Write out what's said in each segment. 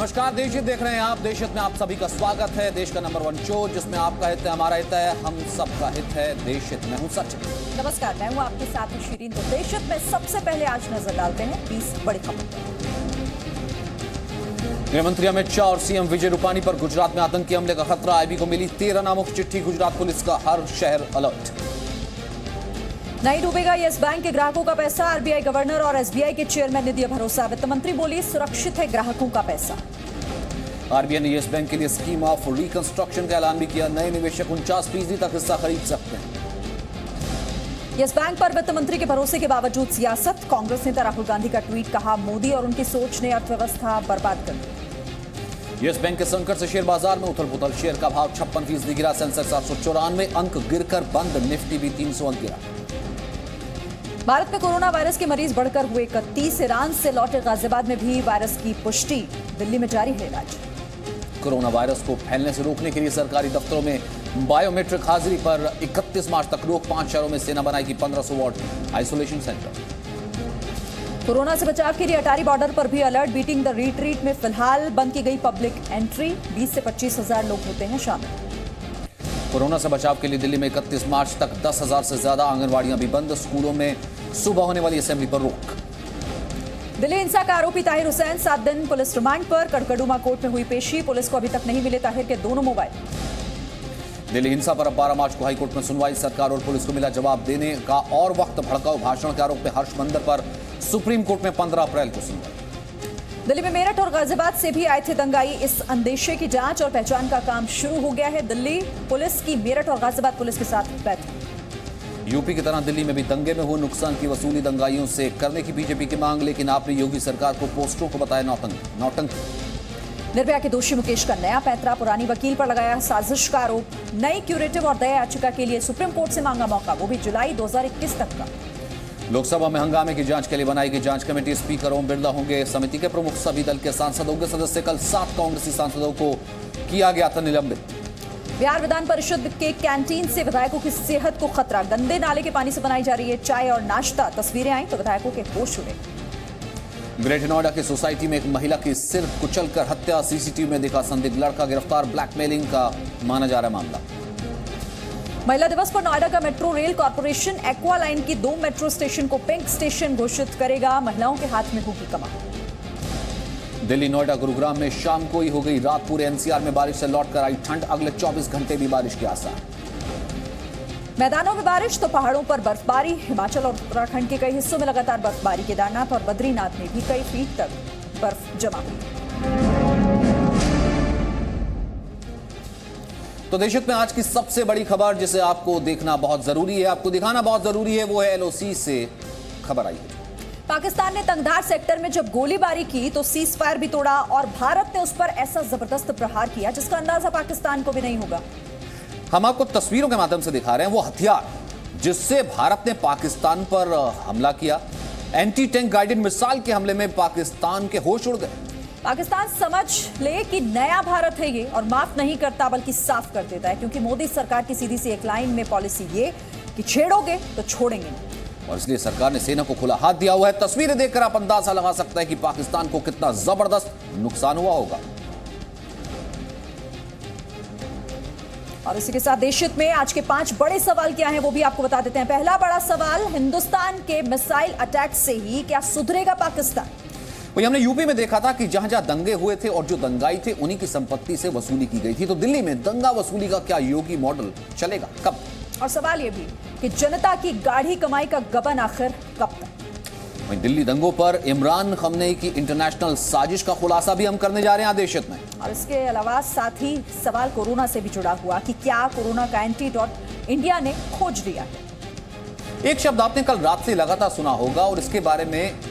नमस्कार, देशहित देख रहे हैं आप। देशहित में आप सभी का स्वागत है। देश का नंबर 1 शो जिसमें आपका हित है, हमारा हित है, हम सबका हित है। देशहित में हूं सचिन। नमस्कार, मैं हूं आपके साथ शिरीन। तो देशहित में सबसे पहले आज नजर डालते हैं 20 बड़ी खबरों पर। गृह मंत्री अमित शाह और सीएम विजय रूपानी पर गुजरात में आतंकी हमले का खतरा। आईबी को मिली 13 नामों की चिट्ठी। गुजरात पुलिस का हर शहर अलर्ट। नहीं डूबेगा येस बैंक के ग्राहकों का पैसा। आरबीआई गवर्नर और एसबीआई के चेयरमैन ने दिया भरोसा। वित्त मंत्री बोली सुरक्षित है ग्राहकों का पैसा। आरबीआई ने येस बैंक के लिए स्कीम ऑफ रिकंस्ट्रक्शन का ऐलान भी किया। नए निवेशक 49% तक हिस्सा खरीद सकते हैं। येस बैंक पर वित्त मंत्री के भरोसे के बावजूद सियासत। कांग्रेस नेता राहुल गांधी का ट्वीट, कहा मोदी और उनकी सोच ने अर्थव्यवस्था बर्बाद कर दी। येस बैंक के संकट से शेयर बाजार में उथल पुथल। शेयर का भाव 56% गिरा। सेंसेक्स 894 अंक गिरकर बंद। निफ्टी भी 300 अंक गिरा। भारत में कोरोना वायरस के मरीज बढ़कर हुए 31। ईरान से लौटे गाजियाबाद में भी वायरस की पुष्टि। दिल्ली में जारी है इलाज। कोरोना वायरस को फैलने से रोकने के लिए सरकारी दफ्तरों में बायोमेट्रिक हाजिरी पर 31 मार्च तक रोक। 5 शहरों में सेना बनाएगी 1500 वार्ड आइसोलेशन सेंटर। कोरोना से बचाव के लिए अटारी बॉर्डर पर भी अलर्ट। बीटिंग द रिट्रीट में फिलहाल बंद की गई पब्लिक एंट्री। 20 से 25 हजार लोग होते हैं शामिल। कोरोना से बचाव के लिए दिल्ली में 31 मार्च तक 10,000 से ज्यादा आंगनवाड़ियां भी बंद। स्कूलों में सुबह होने वाली असेंबली पर रोक। दिल्ली हिंसा का आरोपी ताहिर हुसैन 7 दिन पुलिस रिमांड पर। कड़कड़ुमा कोर्ट में हुई पेशी। पुलिस को अभी तक नहीं मिले ताहिर के दोनों मोबाइल। दिल्ली हिंसा पर अब 12 मार्च को हाईकोर्ट में सुनवाई। सरकार और पुलिस को मिला जवाब देने का और वक्त। भड़काऊ भाषण के आरोप में हर्ष मंदर पर सुप्रीम कोर्ट में 15 अप्रैल को सुनवाई। दिल्ली में मेरठ और गाजियाबाद से भी आए थे दंगाई। इस अंदेशे की जांच और पहचान का काम शुरू हो गया है। दिल्ली पुलिस की मेरठ और गाजियाबाद पुलिस के साथ बैठक। यूपी की तरह दिल्ली में भी दंगे में हुए नुकसान की वसूली दंगाइयों से करने की बीजेपी की मांग। लेकिन आपने योगी सरकार को पोस्टरों को बताया नौटंकी। निर्भया के दोषी मुकेश का नया पैंतरा। पुरानी वकील पर लगाया साजिश का आरोप। नई क्यूरेटिव और दया याचिका के लिए सुप्रीम कोर्ट से मांगा मौका, वो भी जुलाई 2021 तक का। लोकसभा में हंगामे की जांच के लिए बनाई गई जांच कमेटी। स्पीकर ओम बिरला होंगे समिति के प्रमुख। सभी दल के सांसदों के सदस्य। कल 7 कांग्रेसी सांसदों को किया गया था निलंबित। बिहार विधान परिषद के कैंटीन से विधायकों की सेहत को खतरा। गंदे नाले के पानी से बनाई जा रही है चाय और नाश्ता। तस्वीरें आई तो विधायकों के होश उड़े। ग्रेटर नोएडा की सोसाइटी में एक महिला की सिर कुचलकर हत्या। सीसीटीवी में दिखा संदिग्ध लड़का गिरफ्तार। ब्लैकमेलिंग का माना जा रहा है मामला। महिला दिवस पर नोएडा का metro rail corporation aqua line की 2 मेट्रो स्टेशन को पिंक स्टेशन घोषित करेगा। महिलाओं के हाथ में होगी कमान। दिल्ली, नोएडा, गुरुग्राम में शाम को ही हो गई रात। पूरे एनसीआर में बारिश से लौटकर आई ठंड। अगले 24 घंटे भी बारिश के आसार। मैदानों में बारिश तो पहाड़ों पर बर्फबारी। हिमाचल और उत्तराखंड के कई हिस्सों में लगातार बर्फबारी। केदारनाथ और बद्रीनाथ में भी कई फीट तक बर्फ जमा हुई। तो देशहित में आज की सबसे बड़ी खबर जिसे आपको देखना बहुत जरूरी है, आपको दिखाना बहुत जरूरी है, वो है एलओसी से खबर आई है। पाकिस्तान ने तंगधार सेक्टर में जब गोलीबारी की तो सीज फायर भी तोड़ा और भारत ने उस पर ऐसा जबरदस्त प्रहार किया जिसका अंदाजा पाकिस्तान को भी नहीं होगा। हम आपको तस्वीरों के माध्यम से दिखा रहे हैं वो हथियार जिससे भारत ने पाकिस्तान पर हमला किया। एंटी टैंक गाइडेड मिसाइल के हमले में पाकिस्तान के होश उड़ गए। पाकिस्तान समझ ले कि नया भारत है ये और माफ नहीं करता बल्कि साफ कर देता है, क्योंकि मोदी सरकार की सीधी सी एक लाइन में पॉलिसी ये कि छेड़ोगे तो छोड़ेंगे नहीं। और इसलिए सरकार ने सेना को खुला हाथ दिया हुआ है। तस्वीरें देखकर आप अंदाजा लगा सकते हैं कि पाकिस्तान को कितना जबरदस्त नुकसान हुआ होगा। और इसी के साथ देशहित में आज के 5 बड़े सवाल क्या हैं वो भी आपको बता देते हैं। पहला बड़ा सवाल, हिंदुस्तान के मिसाइल अटैक से ही क्या सुधरेगा पाकिस्तान? वही हमने यूपी में देखा था कि जहां जहां दंगे हुए थे और जो दंगाई थे उन्हीं की संपत्ति से वसूली की गई थी। तो दिल्ली में दंगा वसूली का क्या योगी मॉडल चलेगा, कब? और सवाल यह भी कि जनता की गाढ़ी कमाई का गबन आखिर कब तक? वहीं दिल्ली दंगों पर इमरान खमनेई की इंटरनेशनल साजिश का खुलासा भी हम करने जा रहे हैं देशहित में। और इसके अलावा साथ ही सवाल कोरोना से भी जुड़ा हुआ कि क्या कोरोना का एंटीडोट इंडिया ने खोज लिया है। एक शब्द आपने कल रात से लगातार सुना होगा और इसके बारे में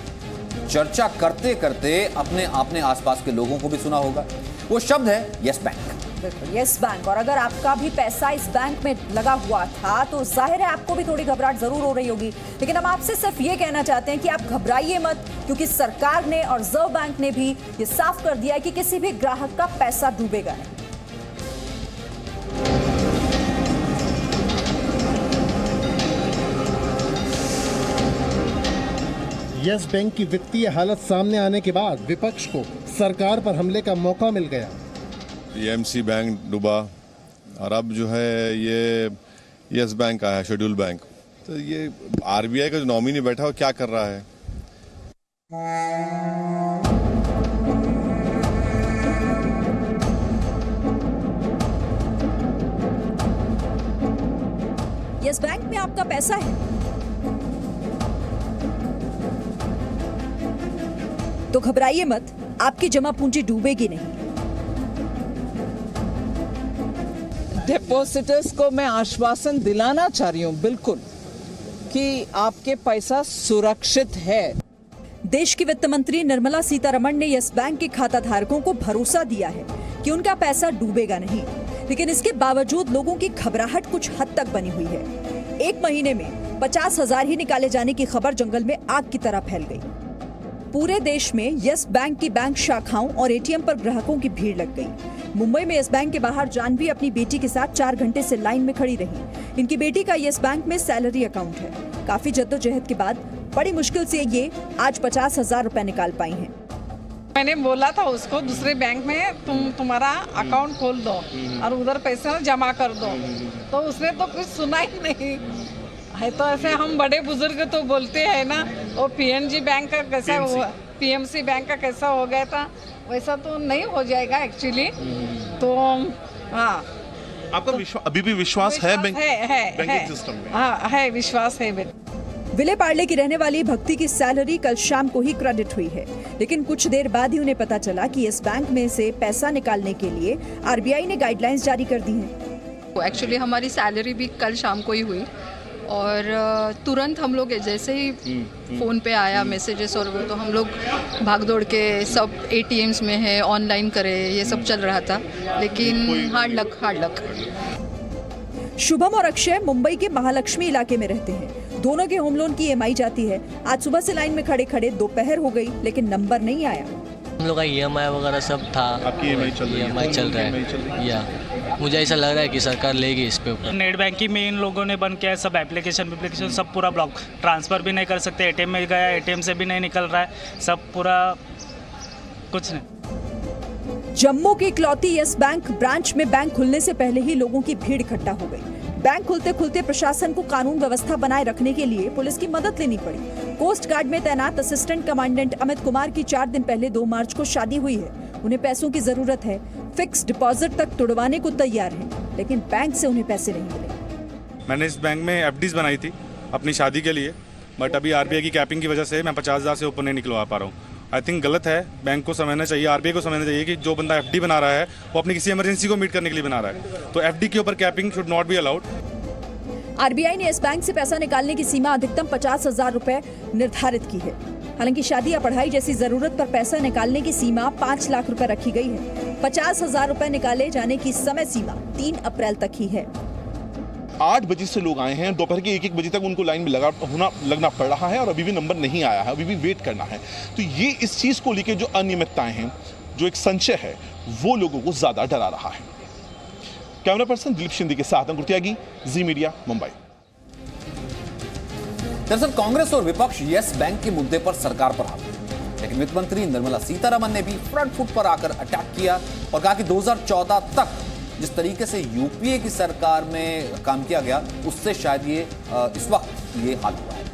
चर्चा करते करते अपने आसपास के लोगों को भी सुना होगा। वो शब्द है यस बैंक। बिल्कुल, यस बैंक। और अगर आपका भी पैसा इस बैंक में लगा हुआ था तो जाहिर है आपको भी थोड़ी घबराहट जरूर हो रही होगी। लेकिन हम आपसे सिर्फ ये कहना चाहते हैं कि आप घबराइए मत, क्योंकि सरकार ने और रिजर्व बैंक ने भी ये साफ कर दिया है कि किसी भी ग्राहक का पैसा डूबेगा नहीं। यस बैंक की वित्तीय हालत सामने आने के बाद विपक्ष को सरकार पर हमले का मौका मिल गया। एमसी बैंक डूबा और अब जो है ये यस बैंक आया, शेड्यूल बैंक। तो ये आरबीआई का जो नॉमिनी बैठा वो क्या कर रहा है? यस बैंक में आपका पैसा है तो घबराइए मत, आपकी जमा पूंजी डूबेगी नहीं। डिपॉजिटर्स को मैं आश्वासन दिलाना चाह रही हूं बिल्कुल कि आपके पैसा सुरक्षित है। देश की वित्त मंत्री निर्मला सीतारमण ने यस बैंक के खाता धारकों को भरोसा दिया है कि उनका पैसा डूबेगा नहीं, लेकिन इसके बावजूद लोगों की घबराहट कुछ हद तक बनी हुई है। एक महीने में 50,000 ही निकाले जाने की खबर जंगल में आग की तरह फैल गई। पूरे देश में यस बैंक की बैंक शाखाओं और एटीएम पर ग्राहकों की भीड़ लग गई। मुंबई में यस बैंक के बाहर जानवी अपनी बेटी के साथ 4 घंटे से लाइन में खड़ी रही। इनकी बेटी का यस बैंक में सैलरी अकाउंट है। काफी जद्दोजहद के बाद बड़ी मुश्किल से ये आज 50,000 रुपए निकाल पाई हैं। मैंने बोला था उसको दूसरे बैंक में तुम्हारा अकाउंट खोल दो और उधर पैसे जमा कर दो, तो उसने तो कुछ सुना ही नहीं है। तो ऐसे हम बड़े बुजुर्ग तो बोलते हैं ना, वो पीएनजी बैंक का कैसा हुआ, पीएमसी बैंक का कैसा हो गया था, वैसा तो नहीं हो जाएगा एक्चुअली। तो हाँ, आपका अभी भी विश्वास है बैंकिंग सिस्टम में? हाँ है, विश्वास है। विले पार्ले की रहने वाली भक्ति की सैलरी कल शाम को ही क्रेडिट हुई है, लेकिन कुछ देर बाद ही उन्हें पता चला कि इस बैंक में से पैसा निकालने के लिए आरबीआई ने गाइडलाइंस जारी कर दी हैं। एक्चुअली हमारी सैलरी भी कल शाम को ही हुई और तुरंत हम लोग जैसे ही फ़ोन पे आया मैसेजेस और वो, तो हम लोग भाग दौड़ के सब एटीएम्स में है, ऑनलाइन करे, ये सब चल रहा था, लेकिन हार्ड लक। शुभम और अक्षय मुंबई के महालक्ष्मी इलाके में रहते हैं। दोनों के होम लोन की ईएमआई जाती है। आज सुबह से लाइन में खड़े दोपहर हो गई, लेकिन नंबर नहीं आया। हम लोग का ईएमआई वगैरह सब था। आपकी ईएमआई चल रही है? या मुझे ऐसा लग रहा है कि सरकार लेगी इस पे ऊपर। नेट बैंकिंग में इन लोगों ने बंद किया है, सब एप्लीकेशन सब पूरा ब्लॉक। ट्रांसफ़र भी नहीं कर सकते, एटीएम में गया एटीएम से भी नहीं निकल रहा है, सब पूरा कुछ नहीं। जम्मू की इकलौती यस बैंक ब्रांच में बैंक खुलने से पहले ही लोगों की भीड़ इकट्ठा हो गई। बैंक खुलते खुलते प्रशासन को कानून व्यवस्था बनाए रखने के लिए पुलिस की मदद लेनी पड़ी। कोस्ट गार्ड में तैनात असिस्टेंट कमांडेंट अमित कुमार की 4 दिन पहले 2 मार्च को शादी हुई है। उन्हें पैसों की जरूरत है, फिक्स डिपॉजिट तक तुड़वाने को तैयार हैं, लेकिन बैंक से उन्हें पैसे नहीं मिले। मैंने इस बैंक में एफडीज बनाई थी अपनी शादी के लिए, बट अभी आरबीआई की कैपिंग की वजह से मैं 50,000 से ऊपर नहीं निकलवा पा रहा हूँ। आई थिंक गलत है। बैंक को समझना चाहिए, आरबीआई को समझना चाहिए कि जो बंदा एफडी बना रहा है वो अपनी किसी इमरजेंसी को मीट करने के लिए बना रहा है, तो एफडी के ऊपर capping should not be allowed. RBI ने इस बैंक से पैसा निकालने की सीमा अधिकतम 50,000 रुपए निर्धारित की है। हालांकि शादी या पढ़ाई जैसी जरूरत पर पैसा निकालने की सीमा 5 लाख रुपए रखी गई है। 50,000 रुपए निकाले जाने की समय सीमा 3 अप्रैल तक ही है। 8 बजे से लोग आए हैं, दोपहर के 1-1 बजे तक उनको लाइन में लगना पड़ रहा है और अभी भी नंबर नहीं आया है, अभी भी वेट करना है। तो ये इस चीज को लेकर जो अनियमितताएं हैं, जो एक संशय है, वो लोगों को ज्यादा डरा रहा है। कैमरा पर्सन दिलीप शिंदे के साथ अंकुर त्यागी, जी मीडिया, मुंबई। दरअसल कांग्रेस और विपक्ष यस बैंक के मुद्दे पर सरकार पर हावी, लेकिन वित्त मंत्री निर्मला सीतारमण ने भी फ्रंट फुट पर आकर अटैक किया और कहा कि 2014 तक जिस तरीके से यूपीए की सरकार में काम किया गया, उससे शायद ये इस वक्त ये हाल हुआ है।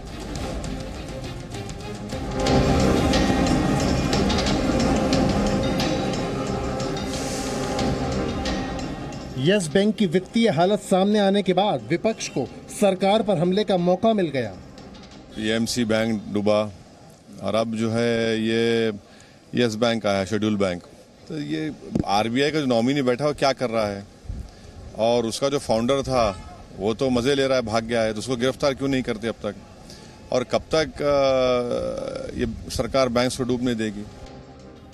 यस बैंक की वित्तीय हालत सामने आने के बाद विपक्ष को सरकार पर हमले का मौका मिल गया। एमसी बैंक डूबा और अब जो है ये यस बैंक आया, शेड्यूल बैंक। तो ये आरबीआई का जो नॉमिनी बैठा वो क्या कर रहा है, और उसका जो फाउंडर था वो तो मज़े ले रहा है, भाग गया है, तो उसको गिरफ्तार क्यों नहीं करते अब तक, और कब तक ये सरकार बैंक्स को डूबने देगी।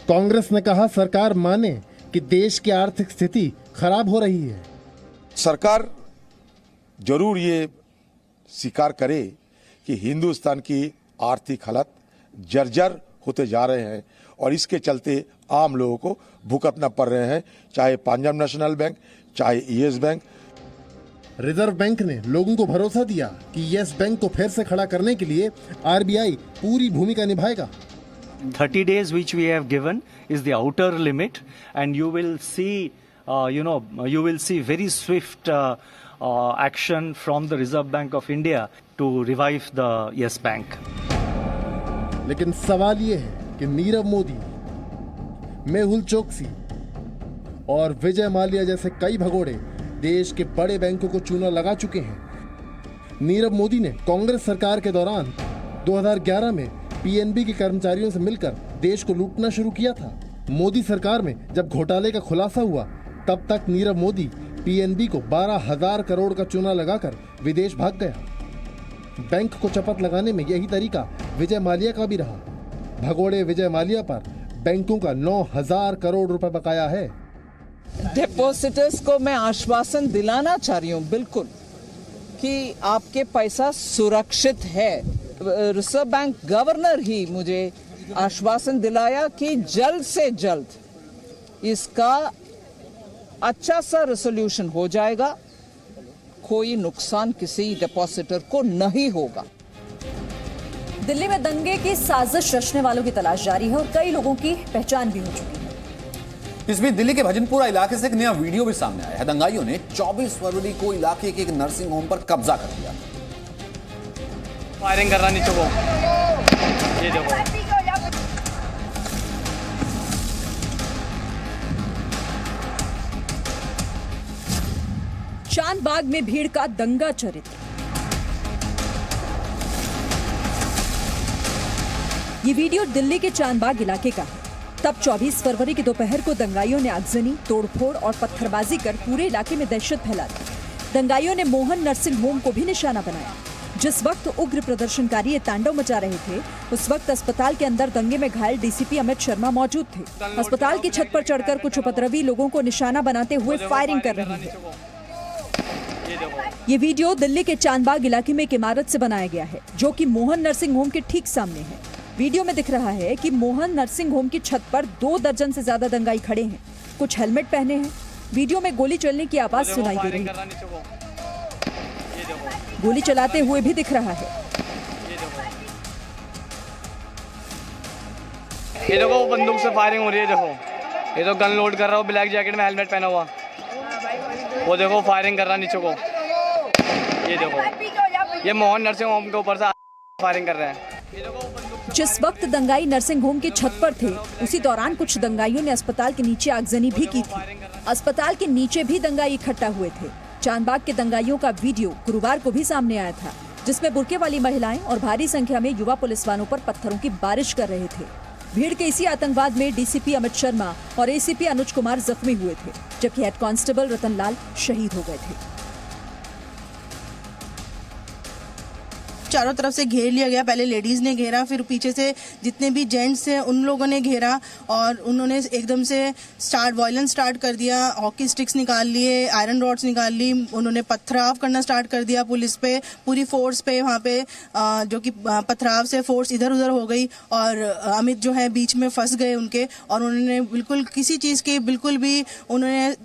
कांग्रेस ने कहा सरकार माने कि देश की आर्थिक स्थिति खराब हो रही है। सरकार जरूर ये स्वीकार करे कि हिंदुस्तान की आर्थिक हालत जर्जर होते जा रहे हैं और इसके चलते आम लोगों को भुगतना पड़ रहे हैं, चाहे पंजाब नेशनल बैंक, चाहे यस बैंक। रिजर्व बैंक ने लोगों को भरोसा दिया कि यस बैंक को फिर से खड़ा करने के लिए आरबीआई पूरी भूमिका निभाएगा। 30 days which we have given is the outer limit, and you will see, you will see very swift action from the Reserve Bank of India to revive the Yes Bank. लेकिन सवाल ये है कि नीरव मोदी, मेहुल चोकसी और विजय माल्या जैसे कई भगोड़े देश के बड़े बैंकों को चूना लगा चुके हैं। नीरव मोदी ने कांग्रेस सरकार के दौरान 2011 में पीएनबी के कर्मचारियों से मिलकर देश को लूटना शुरू किया था। मोदी सरकार में जब घोटाले का खुलासा हुआ, तब तक नीरव मोदी पीएनबी को 12,000 करोड़ का चूना लगाकर विदेश भाग गया। बैंक को चपत लगाने में यही तरीका विजय माल्या का भी रहा। भगोड़े विजय माल्या पर बैंकों का 9,000 करोड़ रुपए बकाया है। डिपॉजिटर्स को मैं आश्वासन दिलाना चाह रही हूँ बिल्कुल कि आपके पैसा सुरक्षित है। रिजर्व बैंक गवर्नर ही मुझे आश्वासन दिलाया कि जल्द से जल्द इसका अच्छा सा रेसोल्यूशन हो जाएगा, कोई नुकसान किसी डिपॉजिटर को नहीं होगा। दिल्ली में दंगे की साजिश रचने वालों की तलाश जारी है और कई लोगों की पहचान भी हो चुकी है। इस बीच दिल्ली के भजनपुरा इलाके से एक नया वीडियो भी सामने आया है। दंगाइयों ने 24 फरवरी को इलाके के एक नर्सिंग होम पर कब्जा कर लिया। फायरिंग कर रहा नीचे को, ये देखो। चांदबाग में भीड़ का दंगा चरित्र। ये वीडियो दिल्ली के चांदबाग इलाके का है। तब 24 फरवरी की दोपहर को दंगाइयों ने आगजनी, तोड़फोड़ और पत्थरबाजी कर पूरे इलाके में दहशत फैला दी। दंगाइयों ने मोहन नर्सिंग होम को भी निशाना बनाया। जिस वक्त उग्र प्रदर्शनकारी तांडव मचा रहे थे, उस वक्त अस्पताल के अंदर दंगे में घायल डीसीपी अमित शर्मा मौजूद थे। अस्पताल की छत पर चढ़कर कुछ उपद्रवी लोगों को निशाना बनाते हुए फायरिंग कर रहे थे। ये वीडियो दिल्ली के चांदबाग इलाके में एक इमारत से बनाया गया है, जो कि मोहन नर्सिंग होम के ठीक सामने है। वीडियो में दिख रहा है कि मोहन नर्सिंग होम की छत पर 2 दर्जन से ज्यादा दंगाई खड़े हैं। कुछ हेलमेट पहने हैं। वीडियो में गोली चलने की आवाज सुनाई दे रही है। गोली चलाते हुए भी दिख रहा है। ये देखो, वो बंदूक से फायरिंग हो रही है। देखो, ये तो गन लोड कर रहा हो, ब्लैक जैकेट में हेलमेट पहना हुआ। वो देखो फायरिंग कर रहा नीचे को। ये देखो, ये मोहन नर्सिंग होम के ऊपर से फायरिंग कर रहे हैं। जिस वक्त दंगाई नर्सिंग होम की छत पर थे, उसी दौरान कुछ दंगाइयों ने अस्पताल के नीचे आगजनी भी की थी। अस्पताल के नीचे भी दंगाई इकट्ठा हुए थे। चांदबाग के दंगाइयों का वीडियो गुरुवार को भी सामने आया था, जिसमें बुर्के वाली महिलाएं और भारी संख्या में युवा पुलिस वालों पर पत्थरों की बारिश कर रहे थे। भीड़ के इसी आतंकवाद में डीसीपी अमित शर्मा और एसीपी अनुज कुमार जख्मी हुए थे, जबकि हेड कांस्टेबल रतन लाल शहीद हो गए थे। चारों तरफ से घेर लिया गया। पहले लेडीज ने घेरा, फिर पीछे से जितने भी जेंट्स थे उन लोगों ने घेरा और उन्होंने एकदम से वायलेंस स्टार्ट कर दिया। हॉकी स्टिक्स निकाल लिए, आयरन रॉड्स निकाल ली, उन्होंने पथराव करना स्टार्ट कर दिया पुलिस पे, पूरी फोर्स पे। वहाँ पे जो कि पथराव से फोर्स इधर उधर हो गई और अमित जो है बीच में फंस गए उनके, और उन्होंने बिल्कुल किसी चीज़ की बिल्कुल भी उन्होंने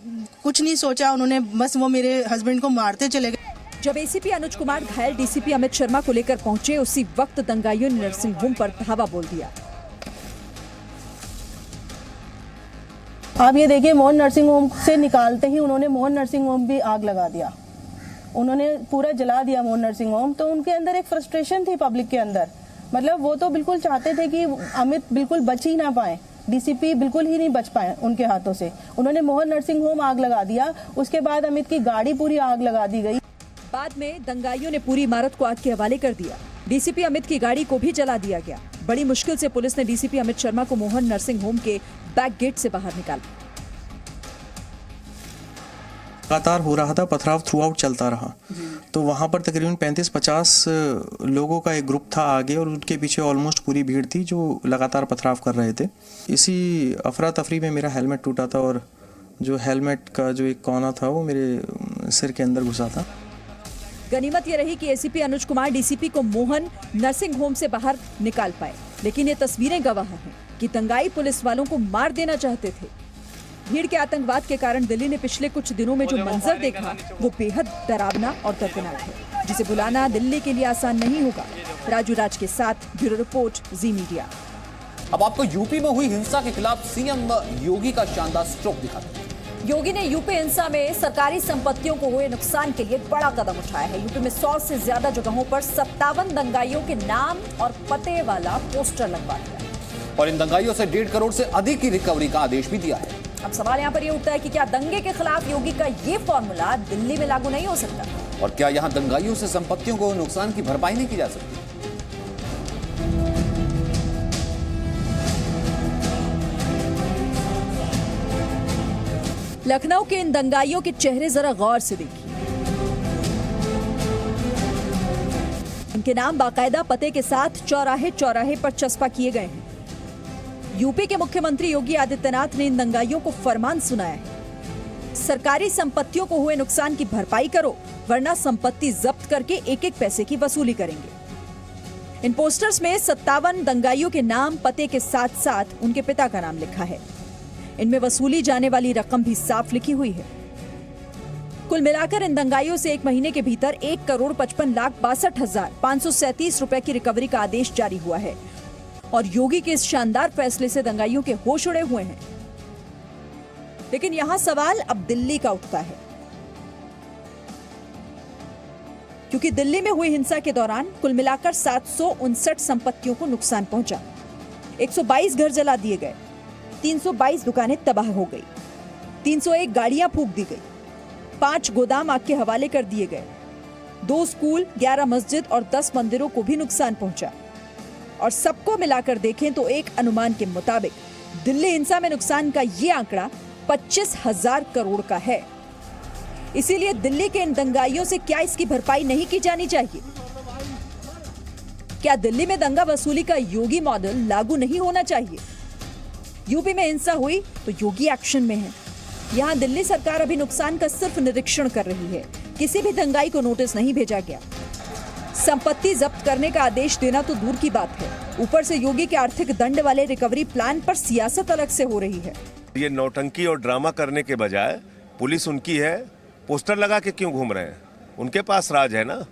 कुछ नहीं सोचा। उन्होंने बस वो मेरे हस्बैंड को मारते चले गए। जब एसीपी अनुज कुमार घायल डीसीपी अमित शर्मा को लेकर पहुंचे, उसी वक्त दंगाइयों ने नर्सिंग होम पर धावा बोल दिया। आप ये देखिए, मोहन नर्सिंग होम से निकालते ही उन्होंने मोहन नर्सिंग होम भी आग लगा दिया। उन्होंने पूरा जला दिया मोहन नर्सिंग होम। तो उनके अंदर एक फ्रस्ट्रेशन थी पब्लिक के अंदर। मतलब वो तो बिल्कुल चाहते थे कि अमित बिल्कुल बच ही ना पाए, डीसीपी बिल्कुल ही नहीं बच पाए उनके हाथों से। उन्होंने मोहन नर्सिंग होम आग लगा दिया। उसके बाद अमित की गाड़ी पूरी आग लगा दी गई। बाद में दंगाइयों ने पूरी इमारत को आग के हवाले कर दिया। डीसीपी अमित की गाड़ी को भी जला दिया गया। बड़ी मुश्किल से पुलिस ने डीसीपी अमित शर्मा को मोहन नर्सिंग होम के बैक गेट से बाहर निकाला। लगातार हो रहा था, पथराव थ्रू आउट चलता रहा। तो वहाँ पर तकरीबन 35-50 लोगों का एक ग्रुप था आगे, और उनके पीछे ऑलमोस्ट पूरी भीड़ थी जो लगातार पथराव कर रहे थे। इसी अफरा तफरी में मेरा हेलमेट टूटा था और जो हेलमेट का जो एक कोना था वो मेरे सिर के अंदर घुसा था। गनीमत ये रही कि एसीपी अनुज कुमार डीसीपी को मोहन नर्सिंग होम से बाहर निकाल पाए, लेकिन ये तस्वीरें गवाह हैं कि दंगाई पुलिस वालों को मार देना चाहते थे। भीड़ के आतंकवाद के कारण दिल्ली ने पिछले कुछ दिनों में जो मंजर देखा, वो बेहद डरावना और दर्दनाक है, जिसे बुलाना दिल्ली के लिए आसान नहीं होगा। राजू राज के साथ ब्यूरो रिपोर्ट, जी मीडिया। अब आपको यूपी में हुई हिंसा के खिलाफ सीएम योगी का शानदार स्ट्रोक दिखाते हैं। योगी ने यूपी हिंसा में सरकारी संपत्तियों को हुए नुकसान के लिए बड़ा कदम उठाया है। यूपी में 100 से ज्यादा जगहों पर 57 दंगाइयों के नाम और पते वाला पोस्टर लगवा दिया है और इन दंगाइयों से 1.5 करोड़ से अधिक की रिकवरी का आदेश भी दिया है। अब सवाल यहाँ पर ये उठता है कि क्या दंगे के खिलाफ योगी का ये फॉर्मूला दिल्ली में लागू नहीं हो सकता, और क्या यहाँ दंगाइयों से संपत्तियों को नुकसान की भरपाई नहीं की जा सकती? लखनऊ के इन दंगाइयों के चेहरे जरा गौर से देखिए। इनके नाम बाकायदा पते के साथ चौराहे चौराहे पर चस्पा किए गए हैं। यूपी के मुख्यमंत्री योगी आदित्यनाथ ने इन दंगाइयों को फरमान सुनाया है, सरकारी संपत्तियों को हुए नुकसान की भरपाई करो वरना संपत्ति जब्त करके एक एक पैसे की वसूली करेंगे। इन पोस्टर्स में 57 दंगाइयों के नाम पते के साथ साथ उनके पिता का नाम लिखा है। इनमें वसूली जाने वाली रकम भी साफ लिखी हुई है। कुल मिलाकर इन दंगाइयों से एक महीने के भीतर 1,55,62,537 रुपए की रिकवरी का आदेश जारी हुआ है और योगी के इस शानदार फैसले से दंगाइयों के होश उड़े हुए हैं। लेकिन यहां सवाल अब दिल्ली का उठता है, क्योंकि दिल्ली में हुई हिंसा के दौरान कुल मिलाकर 759 संपत्तियों को नुकसान पहुंचा। 122 घर जला दिए गए, 322 दुकानें तबाह हो गई, 301 गाड़ियां फूंक दी गई, 5 गोदाम आग के हवाले कर दिए गए, 2 स्कूल, 11 मस्जिद और 10 मंदिरों को भी नुकसान पहुंचा। और सबको मिलाकर देखें तो एक अनुमान के मुताबिक दिल्ली हिंसा में नुकसान का ये आंकड़ा 25,000 करोड़ का है। इसीलिए दिल्ली के इन दंगाइयों से क्या इसकी भरपाई नहीं की जानी चाहिए? क्या दिल्ली में दंगा वसूली का योगी मॉडल लागू नहीं होना चाहिए? यूपी में हिंसा हुई तो योगी एक्शन में है। यहाँ दिल्ली सरकार अभी नुकसान का सिर्फ निरीक्षण कर रही है, किसी भी दंगाई को नोटिस नहीं भेजा गया। संपत्ति जब्त करने का आदेश देना तो दूर की बात है, ऊपर से योगी के आर्थिक दंड वाले रिकवरी प्लान पर सियासत अलग से हो रही है। ये नौटंकी और ड्रामा करने के बजाय पुलिस उनकी है, पोस्टर लगा के क्यों घूम रहे हैं? उनके पास राज है ना।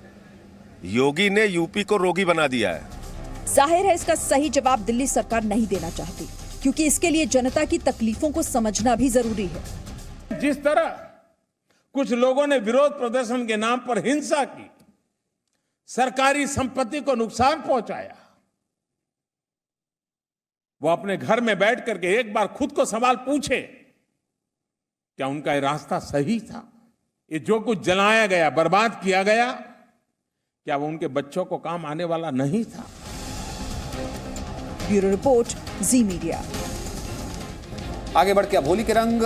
योगी ने यूपी को रोगी बना दिया है। जाहिर है इसका सही जवाब दिल्ली सरकार नहीं देना चाहती, क्योंकि इसके लिए जनता की तकलीफों को समझना भी जरूरी है। जिस तरह कुछ लोगों ने विरोध प्रदर्शन के नाम पर हिंसा की, सरकारी संपत्ति को नुकसान पहुंचाया, वो अपने घर में बैठ करके एक बार खुद को सवाल पूछे, क्या उनका ये रास्ता सही था? ये जो कुछ जलाया गया, बर्बाद किया गया, क्या वो उनके बच्चों को काम आने वाला नहीं था? ब्यूरो रिपोर्ट, जी मीडिया। आगे बढ़ के अब होली के रंग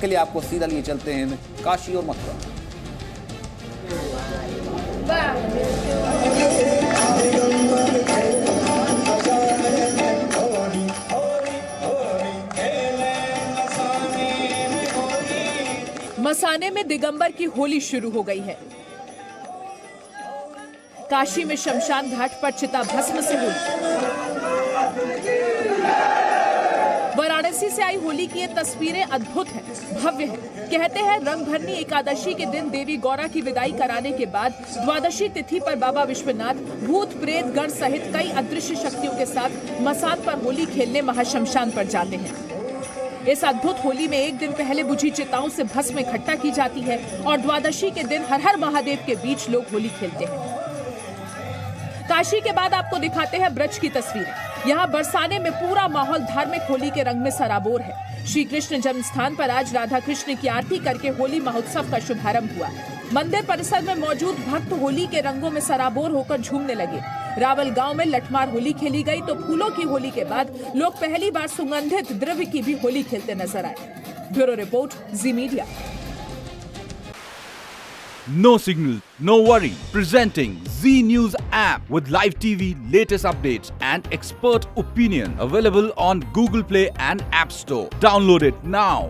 के लिए आपको सीधा लिए चलते हैं काशी और मथुरा। मसाने में दिगंबर की होली शुरू हो गई है। काशी में शमशान घाट पर चिता भस्म से होली। वाराणसी से आई होली की ये तस्वीरें अद्भुत हैं, भव्य हैं। कहते हैं रंग भरनी एकादशी के दिन देवी गौरा की विदाई कराने के बाद द्वादशी तिथि पर बाबा विश्वनाथ भूत प्रेत गण सहित कई अदृश्य शक्तियों के साथ मसान पर होली खेलने महाशमशान पर जाते हैं। इस अद्भुत होली में एक दिन पहले बुझी चिताओं से भस्म इकट्ठा की जाती है और द्वादशी के दिन हर हर महादेव के बीच लोग होली खेलते हैं। काशी के बाद आपको दिखाते हैं ब्रज की तस्वीरें। यहाँ बरसाने में पूरा माहौल धार्मिक होली के रंग में सराबोर है। श्री कृष्ण जन्म स्थान पर आज राधा कृष्ण की आरती करके होली महोत्सव का शुभारंभ हुआ। मंदिर परिसर में मौजूद भक्त होली के रंगों में सराबोर होकर झूमने लगे। रावल गांव में लठमार होली खेली गई तो फूलों की होली के बाद लोग पहली बार सुगंधित द्रव्य की भी होली खेलते नजर आए। Bureau report, ji media. No signal, no worry. Presenting Z News app with live TV, latest updates and expert opinion. Available on Google Play and App Store. Download it now.